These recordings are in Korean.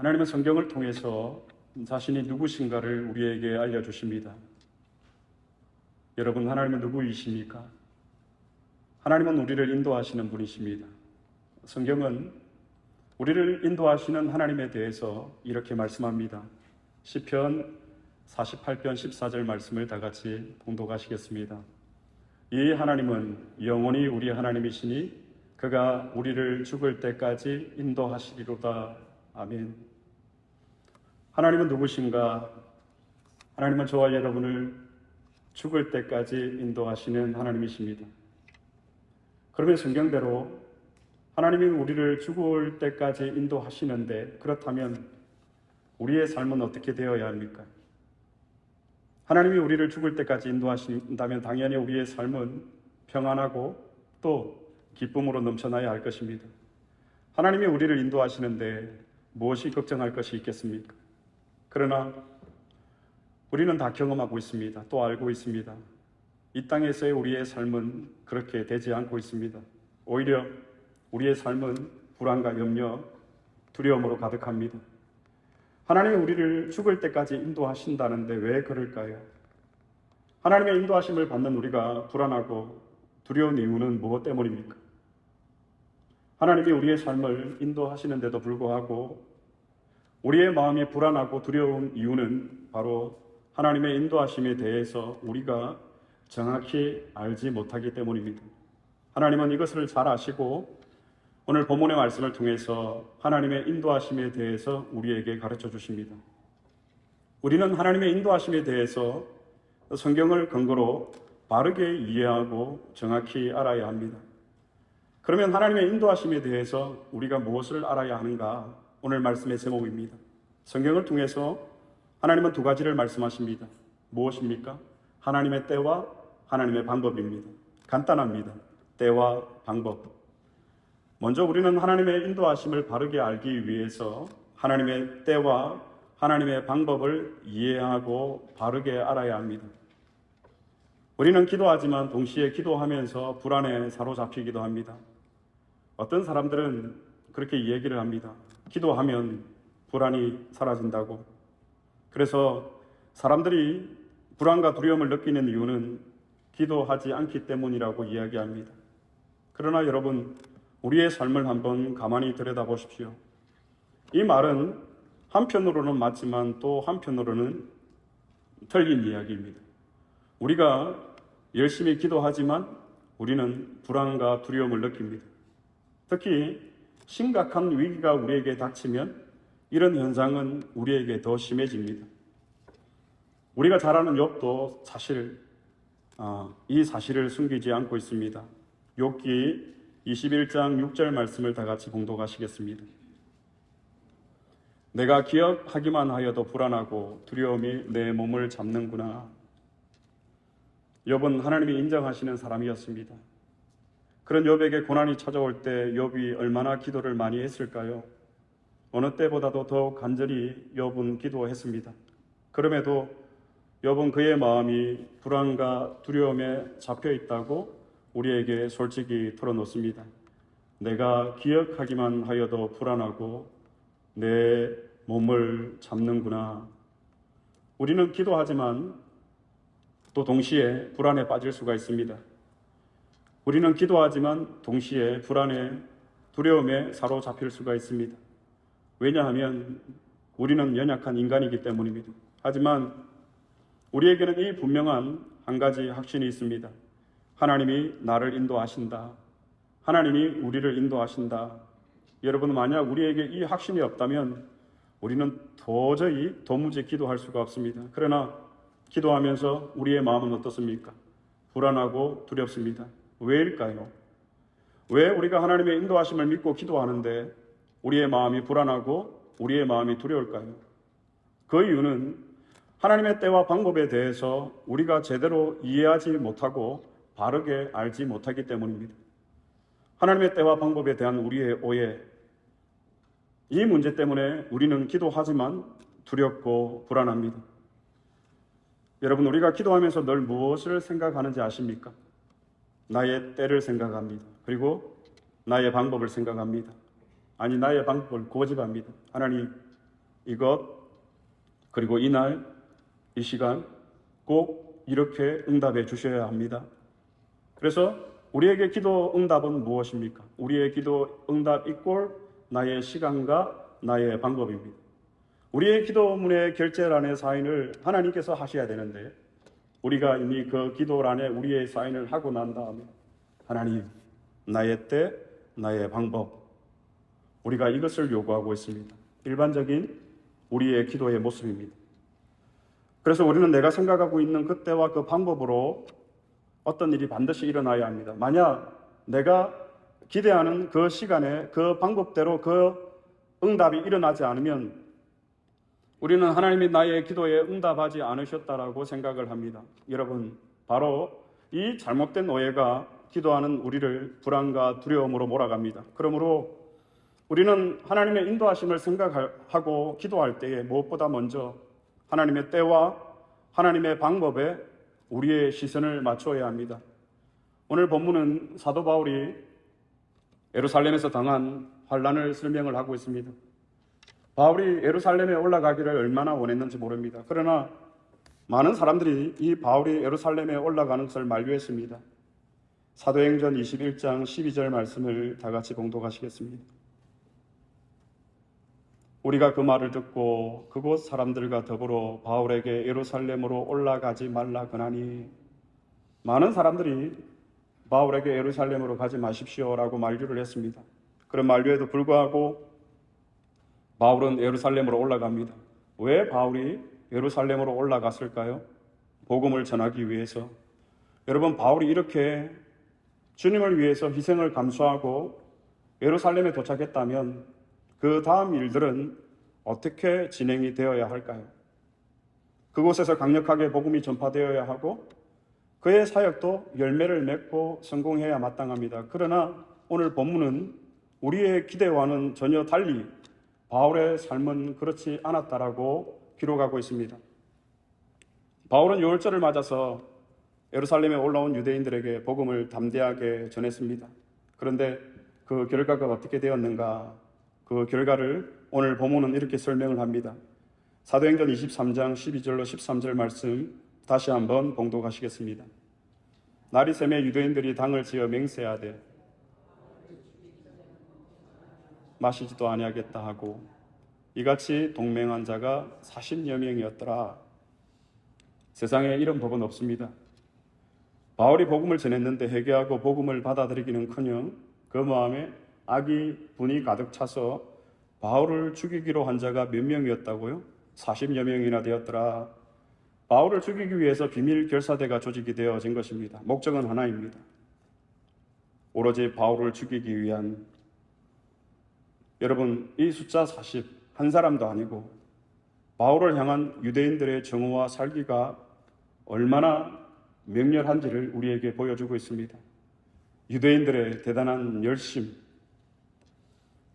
하나님은 성경을 통해서 자신이 누구신가를 우리에게 알려주십니다. 여러분, 하나님은 누구이십니까? 하나님은 우리를 인도하시는 분이십니다. 성경은 우리를 인도하시는 하나님에 대해서 이렇게 말씀합니다. 시편 48편 14절 말씀을 다 같이 봉독하시겠습니다. 이 하나님은 영원히 우리 하나님이시니 그가 우리를 죽을 때까지 인도하시리로다. 아멘. 하나님은 누구신가? 하나님은 저와 여러분을 죽을 때까지 인도하시는 하나님이십니다. 그러면 성경대로 하나님이 우리를 죽을 때까지 인도하시는데, 그렇다면 우리의 삶은 어떻게 되어야 합니까? 하나님이 우리를 죽을 때까지 인도하신다면 당연히 우리의 삶은 평안하고 또 기쁨으로 넘쳐나야 할 것입니다. 하나님이 우리를 인도하시는데 무엇이 걱정할 것이 있겠습니까? 그러나 우리는 다 경험하고 있습니다. 또 알고 있습니다. 이 땅에서의 우리의 삶은 그렇게 되지 않고 있습니다. 오히려 우리의 삶은 불안과 염려, 두려움으로 가득합니다. 하나님이 우리를 죽을 때까지 인도하신다는데 왜 그럴까요? 하나님의 인도하심을 받는 우리가 불안하고 두려운 이유는 무엇 때문입니까? 하나님이 우리의 삶을 인도하시는데도 불구하고 우리의 마음이 불안하고 두려운 이유는 바로 하나님의 인도하심에 대해서 우리가 정확히 알지 못하기 때문입니다. 하나님은 이것을 잘 아시고 오늘 본문의 말씀을 통해서 하나님의 인도하심에 대해서 우리에게 가르쳐 주십니다. 우리는 하나님의 인도하심에 대해서 성경을 근거로 바르게 이해하고 정확히 알아야 합니다. 그러면 하나님의 인도하심에 대해서 우리가 무엇을 알아야 하는가? 오늘 말씀의 제목입니다. 성경을 통해서 하나님은 두 가지를 말씀하십니다. 무엇입니까? 하나님의 때와 하나님의 방법입니다. 간단합니다. 때와 방법. 먼저 우리는 하나님의 인도하심을 바르게 알기 위해서 하나님의 때와 하나님의 방법을 이해하고 바르게 알아야 합니다. 우리는 기도하지만 동시에 기도하면서 불안에 사로잡히기도 합니다. 어떤 사람들은 그렇게 얘기를 합니다. 기도하면 불안이 사라진다고. 그래서 사람들이 불안과 두려움을 느끼는 이유는 기도하지 않기 때문이라고 이야기합니다. 그러나 여러분, 우리의 삶을 한번 가만히 들여다보십시오. 이 말은 한편으로는 맞지만 또 한편으로는 틀린 이야기입니다. 우리가 열심히 기도하지만 우리는 불안과 두려움을 느낍니다. 특히 심각한 위기가 우리에게 닥치면 이런 현상은 우리에게 더 심해집니다. 우리가 잘 아는 욥도 사실 이 사실을 숨기지 않고 있습니다. 욥기 21장 6절 말씀을 다 같이 봉독하시겠습니다. 내가 기억하기만 하여도 불안하고 두려움이 내 몸을 잡는구나. 욥은 하나님이 인정하시는 사람이었습니다. 그런 욥에게 고난이 찾아올 때 욥이 얼마나 기도를 많이 했을까요? 어느 때보다도 더 간절히 욥은 기도했습니다. 그럼에도 욥은 그의 마음이 불안과 두려움에 잡혀 있다고 우리에게 솔직히 털어놓습니다. 내가 기억하기만 하여도 불안하고 내 몸을 잡는구나. 우리는 기도하지만 또 동시에 불안에 빠질 수가 있습니다. 우리는 기도하지만 동시에 불안에 두려움에 사로잡힐 수가 있습니다. 왜냐하면 우리는 연약한 인간이기 때문입니다. 하지만 우리에게는 이 분명한 한 가지 확신이 있습니다. 하나님이 나를 인도하신다. 하나님이 우리를 인도하신다. 여러분, 만약 우리에게 이 확신이 없다면 우리는 도무지 기도할 수가 없습니다. 그러나 기도하면서 우리의 마음은 어떻습니까? 불안하고 두렵습니다. 왜일까요? 왜 우리가 하나님의 인도하심을 믿고 기도하는데 우리의 마음이 불안하고 우리의 마음이 두려울까요? 그 이유는 하나님의 때와 방법에 대해서 우리가 제대로 이해하지 못하고 바르게 알지 못하기 때문입니다. 하나님의 때와 방법에 대한 우리의 오해, 이 문제 때문에 우리는 기도하지만 두렵고 불안합니다. 여러분, 우리가 기도하면서 늘 무엇을 생각하는지 아십니까? 나의 때를 생각합니다. 그리고 나의 방법을 생각합니다. 아니, 나의 방법을 고집합니다. 하나님, 이것, 그리고 이날, 이 시간 꼭 이렇게 응답해 주셔야 합니다. 그래서 우리에게 기도 응답은 무엇입니까? 우리의 기도 응답 이꼴 나의 시간과 나의 방법입니다. 우리의 기도문의 결제란의 사인을 하나님께서 하셔야 되는데 우리가 이미 그 기도란에 우리의 사인을 하고 난 다음에 하나님, 나의 때, 나의 방법, 우리가 이것을 요구하고 있습니다. 일반적인 우리의 기도의 모습입니다. 그래서 우리는 내가 생각하고 있는 그 때와 그 방법으로 어떤 일이 반드시 일어나야 합니다. 만약 내가 기대하는 그 시간에 그 방법대로 그 응답이 일어나지 않으면 우리는 하나님이 나의 기도에 응답하지 않으셨다라고 생각을 합니다. 여러분, 바로 이 잘못된 오해가 기도하는 우리를 불안과 두려움으로 몰아갑니다. 그러므로 우리는 하나님의 인도하심을 생각하고 기도할 때에 무엇보다 먼저 하나님의 때와 하나님의 방법에 우리의 시선을 맞춰야 합니다. 오늘 본문은 사도 바울이 예루살렘에서 당한 환난을 설명을 하고 있습니다. 바울이 예루살렘에 올라가기를 얼마나 원했는지 모릅니다. 그러나 많은 사람들이 이 바울이 예루살렘에 올라가는 것을 만류했습니다. 사도행전 21장 12절 말씀을 다 같이 봉독하시겠습니다. 우리가 그 말을 듣고 그곳 사람들과 더불어 바울에게 예루살렘으로 올라가지 말라 그나니, 많은 사람들이 바울에게 예루살렘으로 가지 마십시오라고 만류를 했습니다. 그런 만류에도 불구하고 바울은 예루살렘으로 올라갑니다. 왜 바울이 예루살렘으로 올라갔을까요? 복음을 전하기 위해서. 여러분, 바울이 이렇게 주님을 위해서 희생을 감수하고 예루살렘에 도착했다면 그 다음 일들은 어떻게 진행이 되어야 할까요? 그곳에서 강력하게 복음이 전파되어야 하고 그의 사역도 열매를 맺고 성공해야 마땅합니다. 그러나 오늘 본문은 우리의 기대와는 전혀 달리 바울의 삶은 그렇지 않았다라고 기록하고 있습니다. 바울은 유월절을 맞아서 예루살렘에 올라온 유대인들에게 복음을 담대하게 전했습니다. 그런데 그 결과가 어떻게 되었는가? 그 결과를 오늘 본문은 이렇게 설명을 합니다. 사도행전 23장 12절로 13절 말씀 다시 한번 봉독하시겠습니다. 날이 새매 유대인들이 당을 지어 맹세하되 마시지도 아니하겠다 하고 이같이 동맹한 자가 40여 명이었더라. 세상에 이런 법은 없습니다. 바울이 복음을 전했는데 회개하고 복음을 받아들이기는커녕 그 마음에 악이 분이 가득 차서 바울을 죽이기로 한 자가 몇 명이었다고요? 40여 명이나 되었더라. 바울을 죽이기 위해서 비밀 결사대가 조직이 되어진 것입니다. 목적은 하나입니다. 오로지 바울을 죽이기 위한, 여러분, 이 숫자 40, 한 사람도 아니고 바울을 향한 유대인들의 정오와 살기가 얼마나 맹렬한지를 우리에게 보여주고 있습니다. 유대인들의 대단한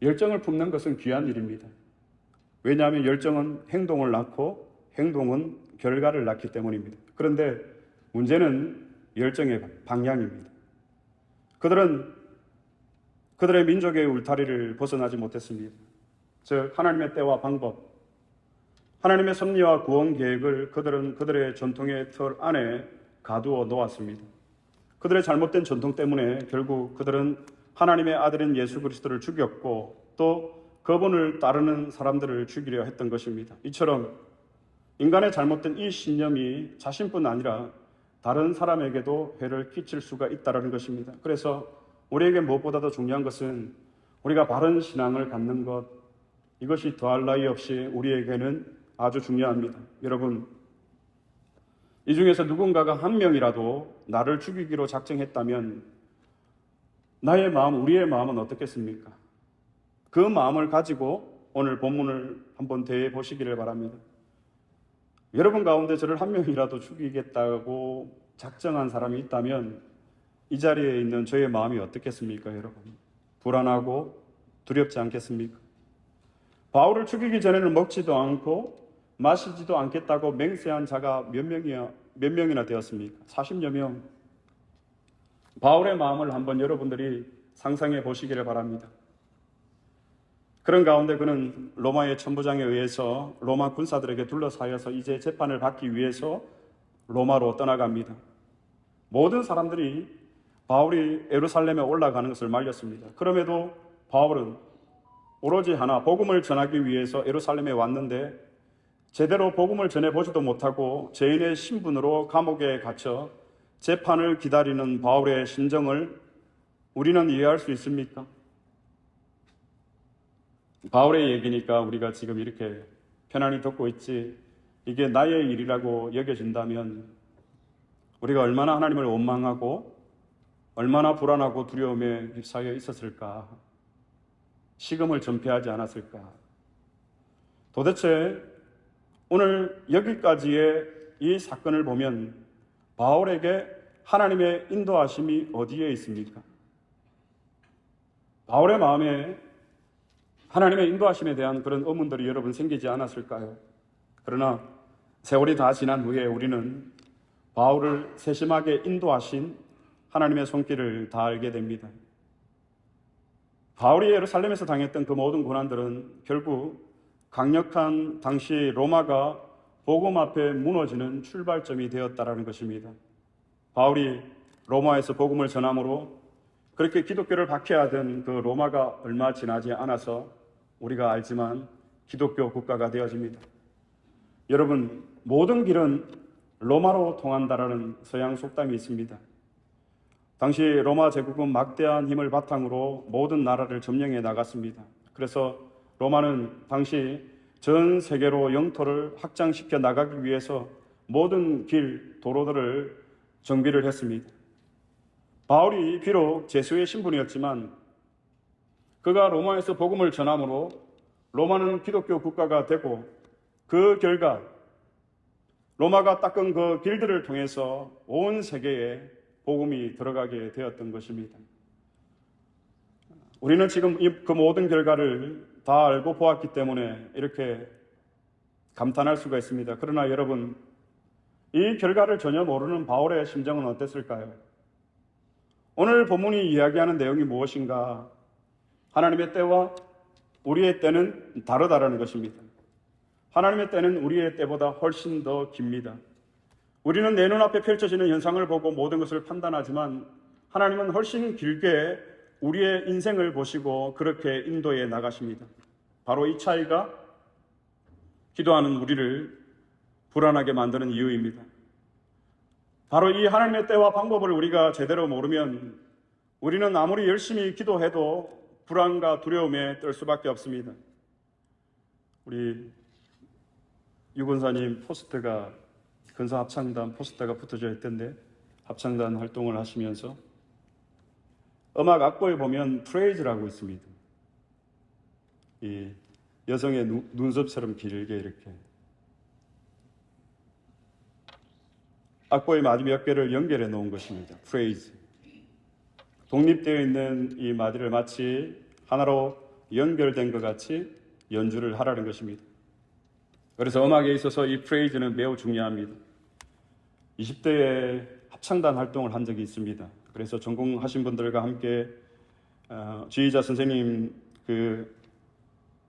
열정을 품는 것은 귀한 일입니다. 왜냐하면 열정은 행동을 낳고 행동은 결과를 낳기 때문입니다. 그런데 문제는 열정의 방향입니다. 그들은 그들의 민족의 울타리를 벗어나지 못했습니다. 즉 하나님의 때와 방법, 하나님의 섭리와 구원 계획을 그들은 그들의 전통의 틀 안에 가두어 놓았습니다. 그들의 잘못된 전통 때문에 결국 그들은 하나님의 아들인 예수 그리스도를 죽였고 또 그분을 따르는 사람들을 죽이려 했던 것입니다. 이처럼 인간의 잘못된 이 신념이 자신뿐 아니라 다른 사람에게도 해를 끼칠 수가 있다는 것입니다. 그래서 우리에게 무엇보다도 중요한 것은 우리가 바른 신앙을 갖는 것, 이것이 더할 나위 없이 우리에게는 아주 중요합니다. 여러분, 이 중에서 누군가가 한 명이라도 나를 죽이기로 작정했다면 나의 마음, 우리의 마음은 어떻겠습니까? 그 마음을 가지고 오늘 본문을 한번 대해 보시기를 바랍니다. 여러분 가운데 저를 한 명이라도 죽이겠다고 작정한 사람이 있다면 이 자리에 있는 저의 마음이 어떻겠습니까, 여러분? 불안하고 두렵지 않겠습니까? 바울을 죽이기 전에는 먹지도 않고 마시지도 않겠다고 맹세한 자가 몇 명이나 되었습니까? 40여 명. 바울의 마음을 한번 여러분들이 상상해 보시기를 바랍니다. 그런 가운데 그는 로마의 천부장에 의해서 로마 군사들에게 둘러싸여서 이제 재판을 받기 위해서 로마로 떠나갑니다. 모든 사람들이 바울이 예루살렘에 올라가는 것을 말렸습니다. 그럼에도 바울은 오로지 하나, 복음을 전하기 위해서 예루살렘에 왔는데 제대로 복음을 전해보지도 못하고 죄인의 신분으로 감옥에 갇혀 재판을 기다리는 바울의 심정을 우리는 이해할 수 있습니까? 바울의 얘기니까 우리가 지금 이렇게 편안히 듣고 있지, 이게 나의 일이라고 여겨진다면 우리가 얼마나 하나님을 원망하고 얼마나 불안하고 두려움에 휩싸여 있었을까, 식음을 전폐하지 않았을까. 도대체 오늘 여기까지의 이 사건을 보면 바울에게 하나님의 인도하심이 어디에 있습니까? 바울의 마음에 하나님의 인도하심에 대한 그런 의문들이 여러분 생기지 않았을까요? 그러나 세월이 다 지난 후에 우리는 바울을 세심하게 인도하신 하나님의 손길을 다 알게 됩니다. 바울이 예루살렘에서 당했던 그 모든 고난들은 결국 강력한 당시 로마가 복음 앞에 무너지는 출발점이 되었다라는 것입니다. 바울이 로마에서 복음을 전함으로 그렇게 기독교를 박해하던 그 로마가 얼마 지나지 않아서 우리가 알지만 기독교 국가가 되어집니다. 여러분, 모든 길은 로마로 통한다라는 서양 속담이 있습니다. 당시 로마 제국은 막대한 힘을 바탕으로 모든 나라를 점령해 나갔습니다. 그래서 로마는 당시 전 세계로 영토를 확장시켜 나가기 위해서 모든 길, 도로들을 정비를 했습니다. 바울이 비록 제수의 신분이었지만 그가 로마에서 복음을 전함으로 로마는 기독교 국가가 되고, 그 결과 로마가 닦은 그 길들을 통해서 온 세계에 복음이 들어가게 되었던 것입니다. 우리는 지금 그 모든 결과를 다 알고 보았기 때문에 이렇게 감탄할 수가 있습니다. 그러나 여러분, 이 결과를 전혀 모르는 바울의 심정은 어땠을까요? 오늘 본문이 이야기하는 내용이 무엇인가? 하나님의 때와 우리의 때는 다르다라는 것입니다. 하나님의 때는 우리의 때보다 훨씬 더 깁니다. 우리는 내 눈앞에 펼쳐지는 현상을 보고 모든 것을 판단하지만 하나님은 훨씬 길게 우리의 인생을 보시고 그렇게 인도해 나가십니다. 바로 이 차이가 기도하는 우리를 불안하게 만드는 이유입니다. 바로 이 하나님의 때와 방법을 우리가 제대로 모르면 우리는 아무리 열심히 기도해도 불안과 두려움에 떨 수밖에 없습니다. 우리 유권사님 포스터가, 근사 합창단 포스터가 붙어져 있던데, 합창단 활동을 하시면서 음악 악보에 보면 프레이즈라고 있습니다. 이 여성의 눈썹처럼 길게 이렇게 악보의 마디 몇 개를 연결해 놓은 것입니다. 프레이즈. 독립되어 있는 이 마디를 마치 하나로 연결된 것 같이 연주를 하라는 것입니다. 그래서 음악에 있어서 이 프레이즈는 매우 중요합니다. 20대에 합창단 활동을 한 적이 있습니다. 그래서 전공하신 분들과 함께 지휘자 선생님 그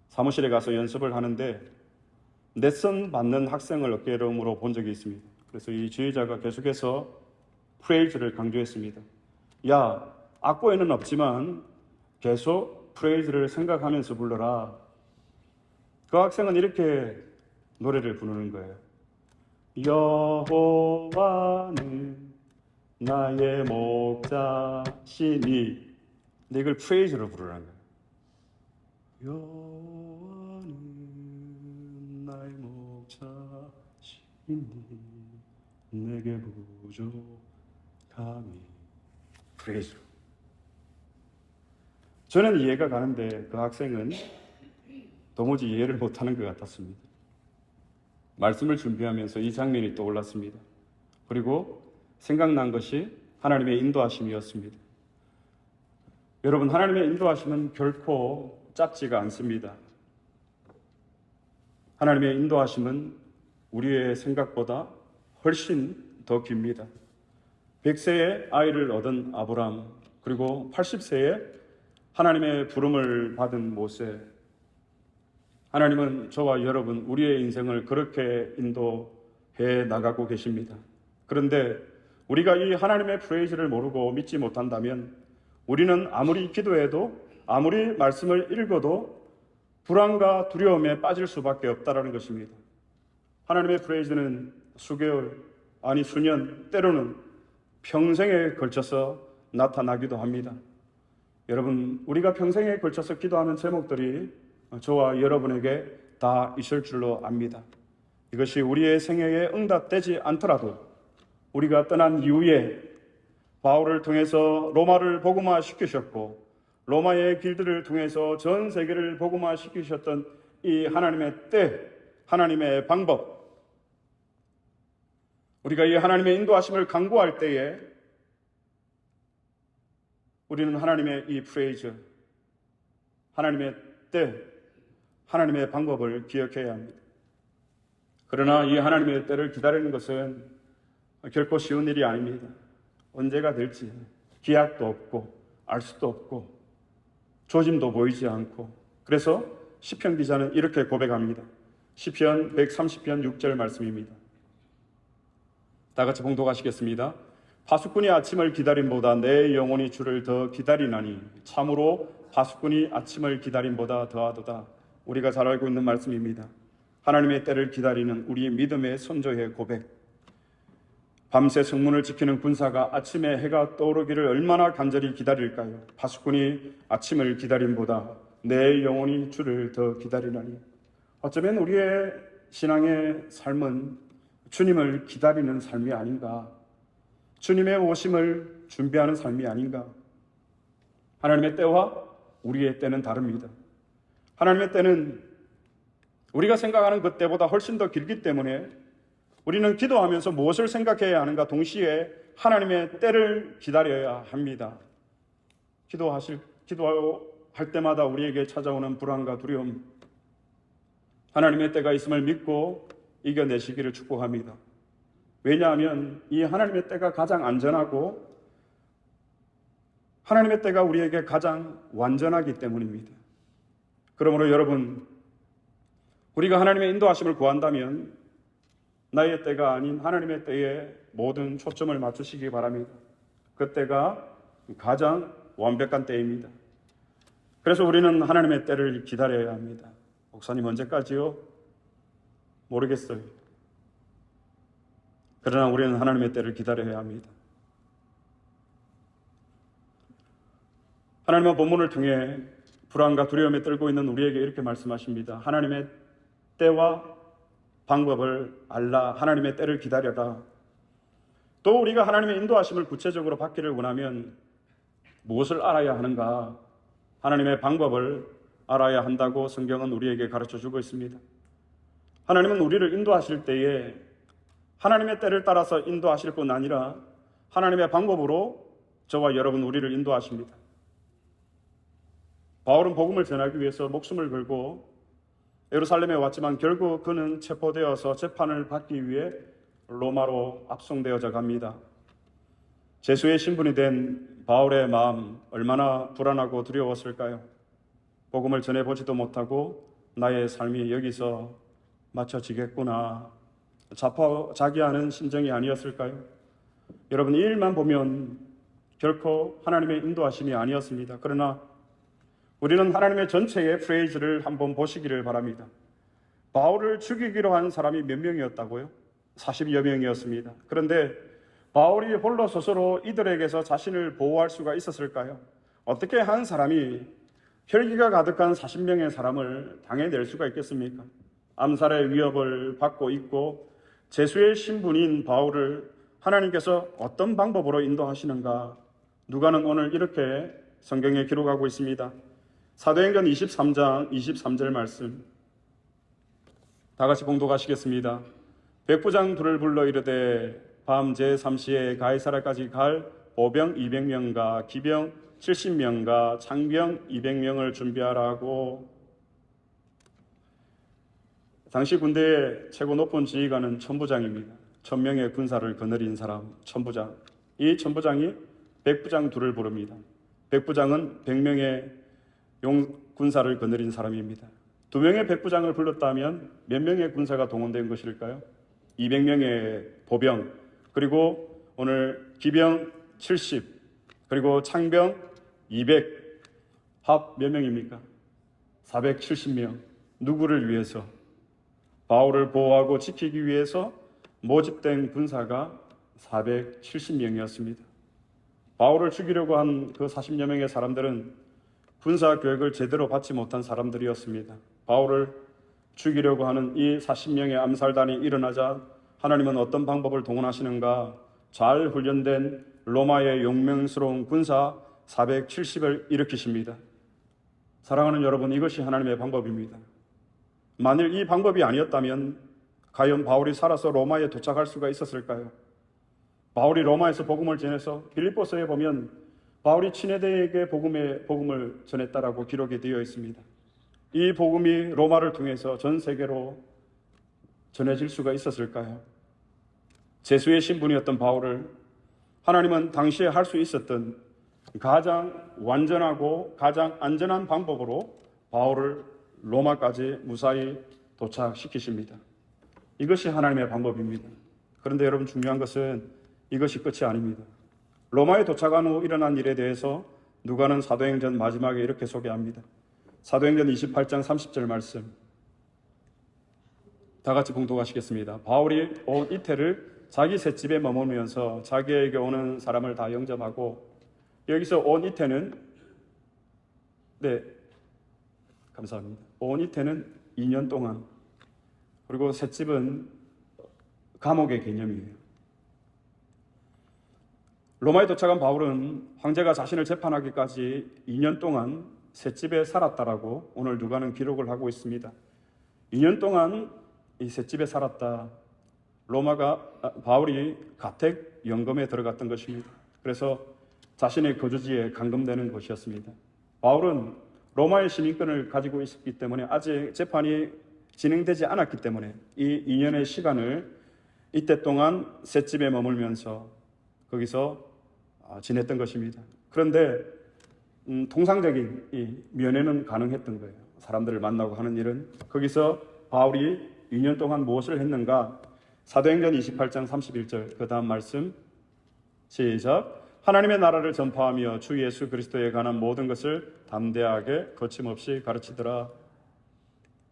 사무실에 가서 연습을 하는데 레슨 받는 학생을 어깨너머로 본 적이 있습니다. 그래서 이 지휘자가 계속해서 프레이즈를 강조했습니다. 야, 악보에는 없지만 계속 프레이즈를 생각하면서 불러라. 그 학생은 이렇게 노래를 부르는 거예요. 여호와는 나의 목자시니. 근데 이걸 프레이즈로 부르라는 거예요. 여호와는 나의 목자시니 내게 부족함이. 프레이즈로. 저는 이해가 가는데 그 학생은 도무지 이해를 못하는 것 같았습니다. 말씀을 준비하면서 이 장면이 떠올랐습니다. 그리고 생각난 것이 하나님의 인도하심이었습니다. 여러분, 하나님의 인도하심은 결코 짧지가 않습니다. 하나님의 인도하심은 우리의 생각보다 훨씬 더 깁니다. 100세에 아이를 얻은 아브람, 그리고 80세에 하나님의 부름을 받은 모세, 하나님은 저와 여러분, 우리의 인생을 그렇게 인도해 나가고 계십니다. 그런데 우리가 이 하나님의 프레이즈를 모르고 믿지 못한다면 우리는 아무리 기도해도 아무리 말씀을 읽어도 불안과 두려움에 빠질 수밖에 없다는 것입니다. 하나님의 프레이즈는 수개월, 아니 수년, 때로는 평생에 걸쳐서 나타나기도 합니다. 여러분, 우리가 평생에 걸쳐서 기도하는 제목들이 저와 여러분에게 다 있을 줄로 압니다. 이것이 우리의 생애에 응답되지 않더라도 우리가 떠난 이후에 바울을 통해서 로마를 복음화 시키셨고 로마의 길들을 통해서 전 세계를 복음화 시키셨던 이 하나님의 때, 하나님의 방법, 우리가 이 하나님의 인도하심을 간구할 때에 우리는 하나님의 이 프레이즈, 하나님의 때, 하나님의 방법을 기억해야 합니다. 그러나 이 하나님의 때를 기다리는 것은 결코 쉬운 일이 아닙니다. 언제가 될지 기약도 없고 알 수도 없고 조짐도 보이지 않고, 그래서 시편 기자는 이렇게 고백합니다. 시편 130편 6절 말씀입니다. 다 같이 봉독하시겠습니다. 파수꾼이 아침을 기다림보다 내 영혼이 주를 더 기다리나니 참으로 파수꾼이 아침을 기다림보다 더하도다. 우리가 잘 알고 있는 말씀입니다. 하나님의 때를 기다리는 우리의 믿음의 선조의 고백. 밤새 성문을 지키는 군사가 아침에 해가 떠오르기를 얼마나 간절히 기다릴까요? 파수꾼이 아침을 기다림보다 내 영혼이 주를 더 기다리나니. 어쩌면 우리의 신앙의 삶은 주님을 기다리는 삶이 아닌가, 주님의 오심을 준비하는 삶이 아닌가. 하나님의 때와 우리의 때는 다릅니다. 하나님의 때는 우리가 생각하는 그 때보다 훨씬 더 길기 때문에 우리는 기도하면서 무엇을 생각해야 하는가, 동시에 하나님의 때를 기다려야 합니다. 기도할 때마다 우리에게 찾아오는 불안과 두려움, 하나님의 때가 있음을 믿고 이겨내시기를 축복합니다. 왜냐하면 이 하나님의 때가 가장 안전하고 하나님의 때가 우리에게 가장 완전하기 때문입니다. 그러므로 여러분, 우리가 하나님의 인도하심을 구한다면 나의 때가 아닌 하나님의 때에 모든 초점을 맞추시기 바랍니다. 그 때가 가장 완벽한 때입니다. 그래서 우리는 하나님의 때를 기다려야 합니다. 목사님, 언제까지요? 모르겠어요. 그러나 우리는 하나님의 때를 기다려야 합니다. 하나님은 본문을 통해 불안과 두려움에 떨고 있는 우리에게 이렇게 말씀하십니다. 하나님의 때와 방법을 알라. 하나님의 때를 기다려라. 또 우리가 하나님의 인도하심을 구체적으로 받기를 원하면 무엇을 알아야 하는가? 하나님의 방법을 알아야 한다고 성경은 우리에게 가르쳐주고 있습니다. 하나님은 우리를 인도하실 때에 하나님의 때를 따라서 인도하실 뿐 아니라 하나님의 방법으로 저와 여러분 우리를 인도하십니다. 바울은 복음을 전하기 위해서 목숨을 걸고 예루살렘에 왔지만 결국 그는 체포되어서 재판을 받기 위해 로마로 압송되어져 갑니다. 제수의 신분이 된 바울의 마음 얼마나 불안하고 두려웠을까요? 복음을 전해보지도 못하고 나의 삶이 여기서 맞춰지겠구나, 자기하는 심정이 아니었을까요? 여러분, 이 일만 보면 결코 하나님의 인도하심이 아니었습니다. 그러나 우리는 하나님의 전체의 프레이즈를 한번 보시기를 바랍니다. 바울을 죽이기로 한 사람이 몇 명이었다고요? 40여 명이었습니다. 그런데 바울이 홀로 스스로 이들에게서 자신을 보호할 수가 있었을까요? 어떻게 한 사람이 혈기가 가득한 40명의 사람을 당해낼 수가 있겠습니까? 암살의 위협을 받고 있고 제수의 신분인 바울을 하나님께서 어떤 방법으로 인도하시는가? 누가는 오늘 이렇게 성경에 기록하고 있습니다. 사도행전 23장 23절 말씀, 다 같이 봉독하시겠습니다. 백부장 둘을 불러 이르되 밤 제3시에 가이사라까지 갈 보병 200명과 기병 70명과 창병 200명을 준비하라고. 당시 군대의 최고 높은 지휘관은 천부장입니다. 1000명의 군사를 거느린 사람, 천부장. 이 천부장이 백부장 둘을 부릅니다. 백부장은 100명의 군사를 거느린 사람입니다. 2명의 백부장을 불렀다면 몇 명의 군사가 동원된 것일까요? 200명의 보병, 그리고 오늘 기병 70, 그리고 창병 200, 합 몇 명입니까? 470명. 누구를 위해서? 바울을 보호하고 지키기 위해서 모집된 군사가 470명이었습니다. 바울을 죽이려고 한 그 40여 명의 사람들은 군사 교육을 제대로 받지 못한 사람들이었습니다. 바울을 죽이려고 하는 이 40명의 암살단이 일어나자 하나님은 어떤 방법을 동원하시는가? 잘 훈련된 로마의 용맹스러운 군사 470을 일으키십니다. 사랑하는 여러분, 이것이 하나님의 방법입니다. 만일 이 방법이 아니었다면 과연 바울이 살아서 로마에 도착할 수가 있었을까요? 바울이 로마에서 복음을 전해서 빌립보서에 보면 바울이 친해대에게 복음을 전했다라고 기록이 되어 있습니다. 이 복음이 로마를 통해서 전 세계로 전해질 수가 있었을까요? 제수의 신분이었던 바울을 하나님은 당시에 할 수 있었던 가장 완전하고 가장 안전한 방법으로 바울을 로마까지 무사히 도착시키십니다. 이것이 하나님의 방법입니다. 그런데 여러분, 중요한 것은 이것이 끝이 아닙니다. 로마에 도착한 후 일어난 일에 대해서 누가는 사도행전 마지막에 이렇게 소개합니다. 사도행전 28장 30절 말씀 다 같이 봉독하시겠습니다. 바울이 온 이태를 자기 셋집에 머물면서 자기에게 오는 사람을 다 영접하고, 여기서 온 이태는 감사합니다. 온 이태는 2년 동안, 그리고 셋집은 감옥의 개념이에요. 로마에 도착한 바울은 황제가 자신을 재판하기까지 2년 동안 셋집에 살았다라고 오늘 누가는 기록을 하고 있습니다. 2년 동안 이 셋집에 살았다. 바울이 가택 연금에 들어갔던 것입니다. 그래서 자신의 거주지에 감금되는 것이었습니다. 바울은 로마의 시민권을 가지고 있었기 때문에 아직 재판이 진행되지 않았기 때문에 이 2년의 시간을 이때 동안 셋집에 머물면서 거기서 지냈던 것입니다. 그런데 통상적인 이 면회는 가능했던 거예요. 사람들을 만나고 하는 일은. 거기서 바울이 2년 동안 무엇을 했는가? 사도행전 28장 31절 그 다음 말씀 시작. 하나님의 나라를 전파하며 주 예수 그리스도에 관한 모든 것을 담대하게 거침없이 가르치더라.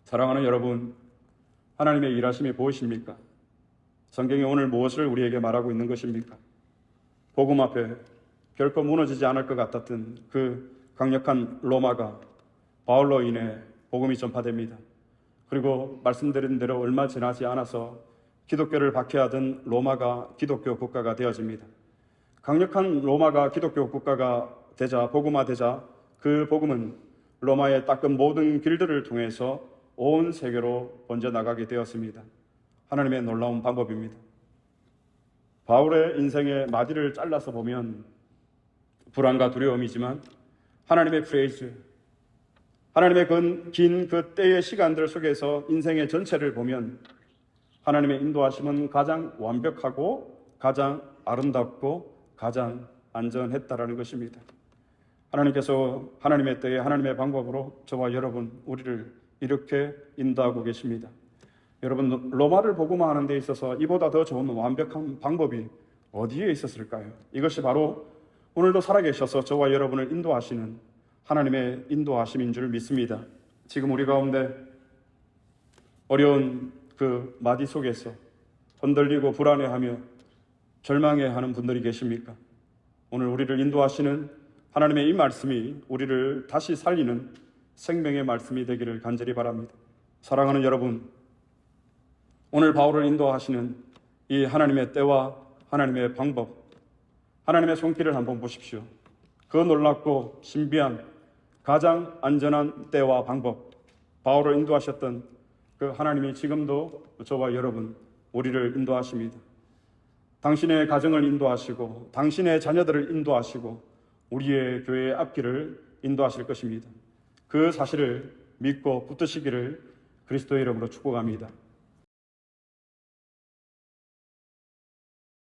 사랑하는 여러분, 하나님의 일하심이 보이십니까? 성경이 오늘 무엇을 우리에게 말하고 있는 것입니까? 복음 앞에 결코 무너지지 않을 것 같았던 그 강력한 로마가 바울로 인해 복음이 전파됩니다. 그리고 말씀드린 대로 얼마 지나지 않아서 기독교를 박해하던 로마가 기독교 국가가 되어집니다. 강력한 로마가 기독교 국가가 되자, 복음화되자 그 복음은 로마의 닦은 모든 길들을 통해서 온 세계로 번져나가게 되었습니다. 하나님의 놀라운 방법입니다. 바울의 인생의 마디를 잘라서 보면 불안과 두려움이지만 하나님의 프레이즈, 하나님의 긴 그 때의 시간들 속에서 인생의 전체를 보면 하나님의 인도하심은 가장 완벽하고 가장 아름답고 가장 안전했다라는 것입니다. 하나님께서 하나님의 때에 하나님의 방법으로 저와 여러분, 우리를 이렇게 인도하고 계십니다. 여러분, 로마를 복음화하는 데 있어서 이보다 더 좋은 완벽한 방법이 어디에 있었을까요? 이것이 바로 오늘도 살아계셔서 저와 여러분을 인도하시는 하나님의 인도하심인 줄 믿습니다. 지금 우리 가운데 어려운 그 마디 속에서 흔들리고 불안해하며 절망해하는 분들이 계십니까? 오늘 우리를 인도하시는 하나님의 이 말씀이 우리를 다시 살리는 생명의 말씀이 되기를 간절히 바랍니다. 사랑하는 여러분, 오늘 바울을 인도하시는 이 하나님의 때와 하나님의 방법, 하나님의 손길을 한번 보십시오. 그 놀랍고 신비한 가장 안전한 때와 방법, 바울을 인도하셨던 그 하나님이 지금도 저와 여러분, 우리를 인도하십니다. 당신의 가정을 인도하시고 당신의 자녀들을 인도하시고 우리의 교회의 앞길을 인도하실 것입니다. 그 사실을 믿고 붙드시기를 그리스도의 이름으로 축복합니다.